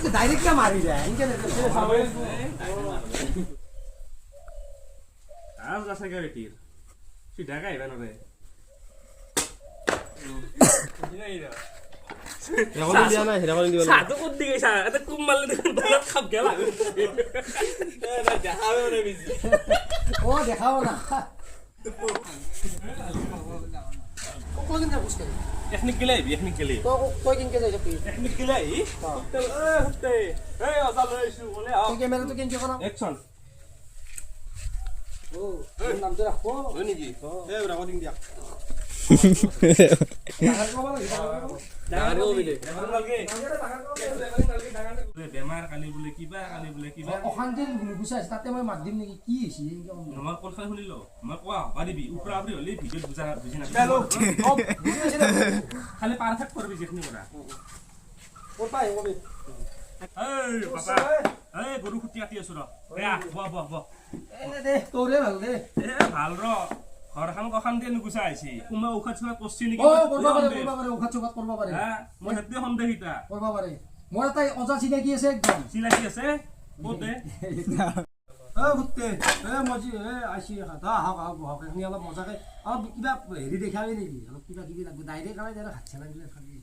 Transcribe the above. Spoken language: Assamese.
डायरेक्ट क्या मारी जाए इनके आज का सिक्योरिटी सीधा का इवन रे হেৰাবলি দিয়া নাই হেৰাবলি দিব সাধু কত দি গৈছা এটা কুম মারলে দলত খাপ গেলা দেখাও না বিজি ও দেখাও না কোন দিন যাবস করে এখনি গেলে তো কই দিন কে যাইছ তুই এখনি গেলে হুতে হুতে এই আজাল হইছু বলে আও ক্যামেরা তো কেন করা অ্যাকশন ও নাম তো রাখো ওই নাকি এই রেকর্ডিং দিয়া বেমাৰ কালি বোলে কিবা অশান্তি গুছা আছে তাতে মই মাত দিম নেকি কি হৈছে আমাৰ কথা শুনিল মই কোৱা পাৰিবি উপৰা আপৰি হলি ভিডিঅ বুজি নাপাবি খালি পাৰফেক্ট কৰবি যেখিনি কৰা ওৰ পাই ওবে এই পাপা এই গৰু খুটি কাটি আছো ৰ বেয়া বহ এ দে তোৰে ভাল দে এ ভাল ৰ ঘৰখন অশান্তি নুগুচা আহিছে কোনোবা ঔষধ চৌষধ কৰছি নেকি ও করবা পারে ওখাত চকাত করবা পারে হ্যাঁ মই হেতে সন্দেহিতা করবা পারে মোর তাই অজা চিনাকি আছে একদম চিনাকি আছে ক'তে ও গুতে এ মজি এ আইছি হাতা হাক বহক এখনি অলপ মজাকে অলপ কিবা হেৰি দেখাবি নেকি অলপ কিবা কিবি লাগবে ডাইৰেক্ট খাই যাৰা খাচ্ছে না দিলে খাবি